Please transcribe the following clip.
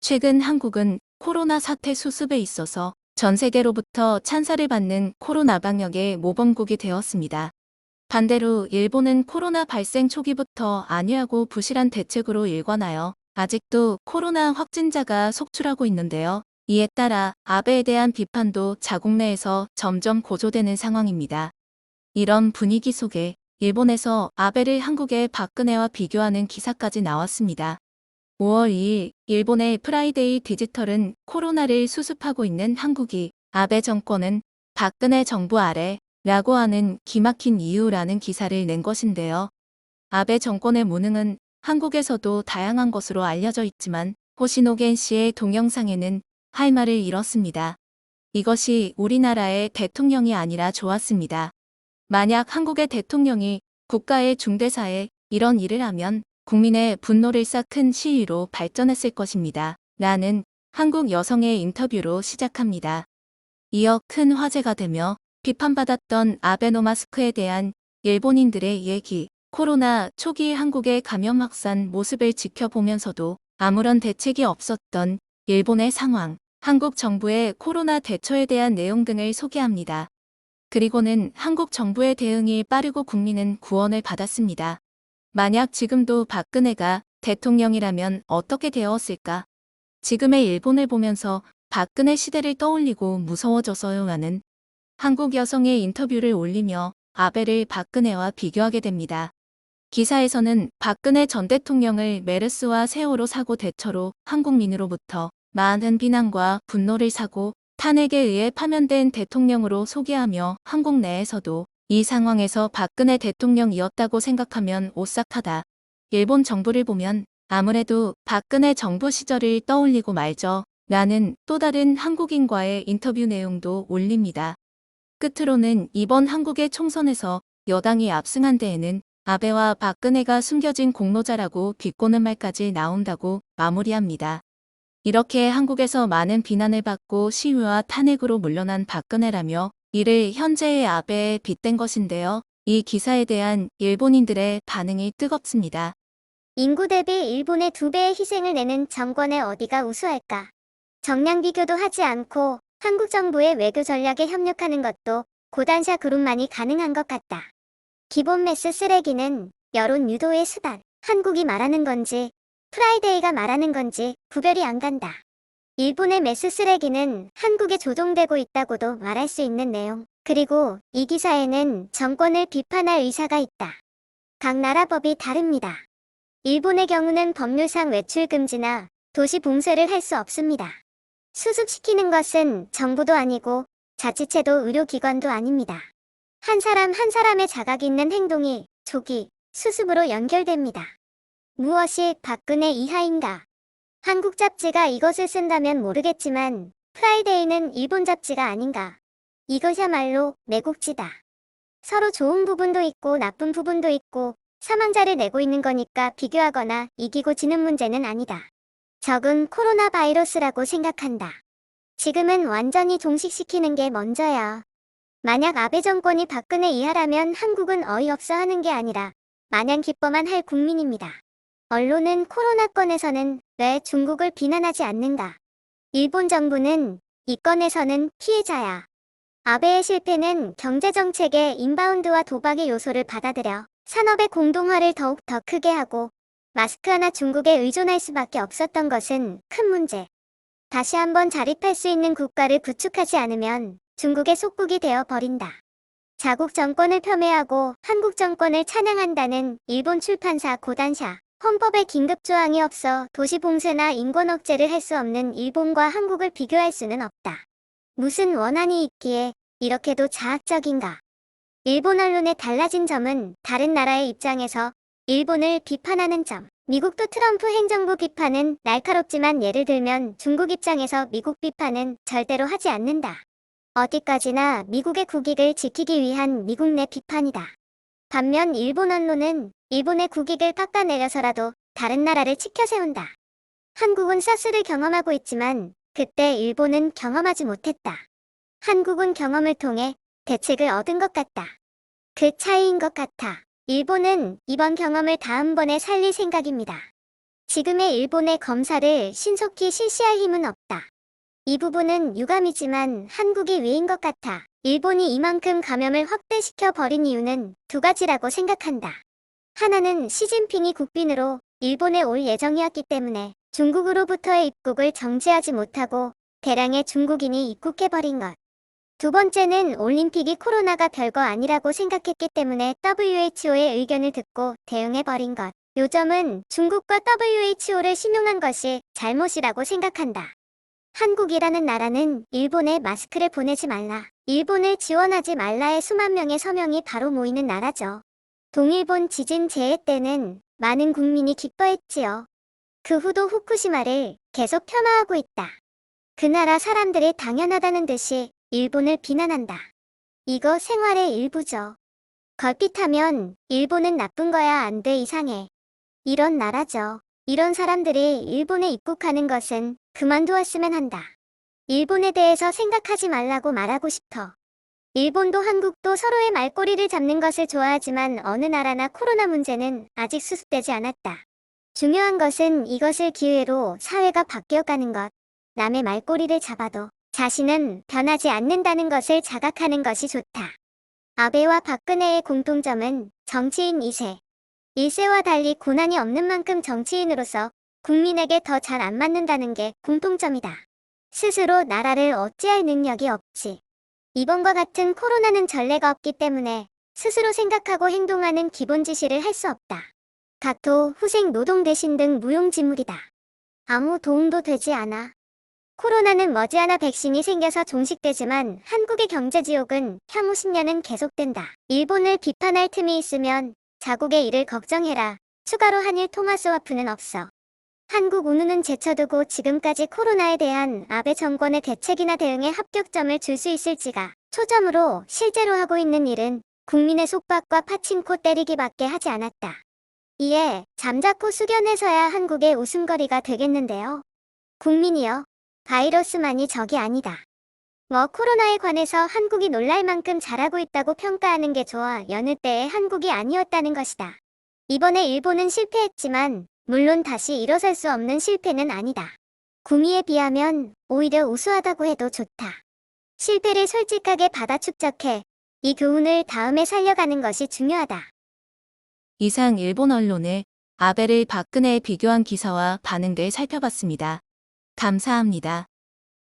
최근 한국은 코로나 사태 수습에 있어서 전 세계로부터 찬사를 받는 코로나 방역의 모범국이 되었습니다. 반대로 일본은 코로나 발생 초기부터 안이하고 부실한 대책으로 일관하여 아직도 코로나 확진자가 속출하고 있는데요. 이에 따라 아베에 대한 비판도 자국 내에서 점점 고조되는 상황입니다. 이런 분위기 속에 일본에서 아베를 한국의 박근혜와 비교하는 기사까지 나왔습니다. 5월 2일 일본의 프라이데이 디지털은 코로나를 수습하고 있는 한국이 아베 정권은 박근혜 정부 아래 라고 하는 기막힌 이유라는 기사를 낸 것인데요. 아베 정권의 무능은 한국에서도 다양한 것으로 알려져 있지만 호시노겐 씨의 동영상에는 할 말을 잃었습니다. 이것이 우리나라의 대통령이 아니라 좋았습니다. 만약 한국의 대통령이 국가의 중대사에 이런 일을 하면 국민의 분노를 쌓은 시위로 발전했을 것입니다. 라는 한국 여성의 인터뷰로 시작합니다. 이어 큰 화제가 되며 비판받았던 아베노마스크에 대한 일본인들의 얘기, 코로나 초기 한국의 감염 확산 모습을 지켜보면서도 아무런 대책이 없었던 일본의 상황, 한국 정부의 코로나 대처에 대한 내용 등을 소개합니다. 그리고는 한국 정부의 대응이 빠르고 국민은 구원을 받았습니다. 만약 지금도 박근혜가 대통령이라면 어떻게 되었을까? 지금의 일본을 보면서 박근혜 시대를 떠올리고 무서워져서요 하는 한국 여성의 인터뷰를 올리며 아베를 박근혜와 비교하게 됩니다. 기사에서는 박근혜 전 대통령을 메르스와 세월호 사고 대처로 한국민으로부터 많은 비난과 분노를 사고 탄핵에 의해 파면된 대통령으로 소개하며 한국 내에서도 이 상황에서 박근혜 대통령이었다고 생각하면 오싹하다. 일본 정부를 보면 아무래도 박근혜 정부 시절을 떠올리고 말죠. 라는 또 다른 한국인과의 인터뷰 내용도 올립니다. 끝으로는 이번 한국의 총선에서 여당이 압승한 데에는 아베와 박근혜가 숨겨진 공로자라고 비꼬는 말까지 나온다고 마무리합니다. 이렇게 한국에서 많은 비난을 받고 시위와 탄핵으로 물러난 박근혜라며 이를 현재의 아베에 빗댄 것인데요. 이 기사에 대한 일본인들의 반응이 뜨겁습니다. 인구 대비 일본의 2배의 희생을 내는 정권의 어디가 우수할까? 정량 비교도 하지 않고 한국 정부의 외교 전략에 협력하는 것도 고단샤 그룹만이 가능한 것 같다. 기본 매스 쓰레기는 여론 유도의 수단, 한국이 말하는 건지 프라이데이가 말하는 건지 구별이 안 간다. 일본의 매스 쓰레기는 한국에 조종되고 있다고도 말할 수 있는 내용. 그리고 이 기사에는 정권을 비판할 의사가 있다. 각 나라 법이 다릅니다. 일본의 경우는 법률상 외출 금지나 도시 봉쇄를 할 수 없습니다. 수습시키는 것은 정부도 아니고 자치체도 의료기관도 아닙니다. 한 사람 한 사람의 자각 있는 행동이 조기, 수습으로 연결됩니다. 무엇이 박근혜 이하인가? 한국 잡지가 이것을 쓴다면 모르겠지만 프라이데이는 일본 잡지가 아닌가? 이것이야말로 내곡지다. 서로 좋은 부분도 있고 나쁜 부분도 있고 사망자를 내고 있는 거니까 비교하거나 이기고 지는 문제는 아니다. 적은 코로나 바이러스라고 생각한다. 지금은 완전히 종식시키는 게 먼저야. 만약 아베 정권이 박근혜 이하라면 한국은 어이없어 하는 게 아니라 마냥 기뻐만 할 국민입니다. 언론은 코로나건에서는 왜 중국을 비난하지 않는가? 일본 정부는 이 건에서는 피해자야. 아베의 실패는 경제정책의 인바운드와 도박의 요소를 받아들여 산업의 공동화를 더욱 더 크게 하고 마스크 하나 중국에 의존할 수밖에 없었던 것은 큰 문제. 다시 한번 자립할 수 있는 국가를 구축하지 않으면 중국의 속국이 되어 버린다. 자국 정권을 폄훼하고 한국 정권을 찬양한다는 일본 출판사 고단샤. 헌법에 긴급조항이 없어 도시 봉쇄나 인권 억제를 할 수 없는 일본과 한국을 비교할 수는 없다. 무슨 원한이 있기에 이렇게도 자학적인가? 일본 언론의 달라진 점은 다른 나라의 입장에서 일본을 비판하는 점. 미국도 트럼프 행정부 비판은 날카롭지만 예를 들면 중국 입장에서 미국 비판은 절대로 하지 않는다. 어디까지나 미국의 국익을 지키기 위한 미국 내 비판이다. 반면 일본 언론은 일본의 국익을 깎아내려서라도 다른 나라를 치켜세운다. 한국은 사스를 경험하고 있지만 그때 일본은 경험하지 못했다. 한국은 경험을 통해 대책을 얻은 것 같다. 그 차이인 것 같아. 일본은 이번 경험을 다음번에 살릴 생각입니다. 지금의 일본의 검사를 신속히 실시할 힘은 없다. 이 부분은 유감이지만 한국이 왜인 것 같아. 일본이 이만큼 감염을 확대시켜 버린 이유는 두 가지라고 생각한다. 하나는 시진핑이 국빈으로 일본에 올 예정이었기 때문에 중국으로부터의 입국을 정지하지 못하고 대량의 중국인이 입국해버린 것. 두 번째는 올림픽이 코로나가 별거 아니라고 생각했기 때문에 WHO의 의견을 듣고 대응해버린 것. 요점은 중국과 WHO를 신용한 것이 잘못이라고 생각한다. 한국이라는 나라는 일본에 마스크를 보내지 말라, 일본을 지원하지 말라의 수만 명의 서명이 바로 모이는 나라죠. 동일본 지진 재해 때는 많은 국민이 기뻐했지요. 그 후도 후쿠시마를 계속 폄하하고 있다. 그 나라 사람들이 당연하다는 듯이 일본을 비난한다. 이거 생활의 일부죠. 걸핏하면 일본은 나쁜 거야 안 돼 이상해. 이런 나라죠. 이런 사람들이 일본에 입국하는 것은 그만두었으면 한다. 일본에 대해서 생각하지 말라고 말하고 싶어. 일본도 한국도 서로의 말꼬리를 잡는 것을 좋아하지만 어느 나라나 코로나 문제는 아직 수습되지 않았다. 중요한 것은 이것을 기회로 사회가 바뀌어가는 것. 남의 말꼬리를 잡아도 자신은 변하지 않는다는 것을 자각하는 것이 좋다. 아베와 박근혜의 공통점은 정치인 2세. 1세와 달리 고난이 없는 만큼 정치인으로서 국민에게 더 잘 안 맞는다는 게 공통점이다. 스스로 나라를 어찌할 능력이 없지. 이번과 같은 코로나는 전례가 없기 때문에 스스로 생각하고 행동하는 기본 지시를 할 수 없다. 다토, 후생 노동 대신 등 무용지물이다. 아무 도움도 되지 않아. 코로나는 머지않아 백신이 생겨서 종식되지만 한국의 경제지옥은 향후 10년은 계속된다. 일본을 비판할 틈이 있으면 자국의 일을 걱정해라. 추가로 한일 통화스와프는 없어. 한국 운우는 제쳐두고 지금까지 코로나에 대한 아베 정권의 대책이나 대응에 합격점을 줄 수 있을지가 초점으로 실제로 하고 있는 일은 국민의 속박과 파친코 때리기밖에 하지 않았다. 이에 잠자코 수련해서야 한국의 웃음거리가 되겠는데요. 국민이여, 바이러스만이 적이 아니다. 코로나에 관해서 한국이 놀랄 만큼 잘하고 있다고 평가하는 게 좋아 여느 때의 한국이 아니었다는 것이다. 이번에 일본은 실패했지만 물론 다시 일어설 수 없는 실패는 아니다. 구미에 비하면 오히려 우수하다고 해도 좋다. 실패를 솔직하게 받아 축적해 이 교훈을 다음에 살려가는 것이 중요하다. 이상 일본 언론의 아베를 박근혜에 비교한 기사와 반응들 살펴봤습니다. 감사합니다.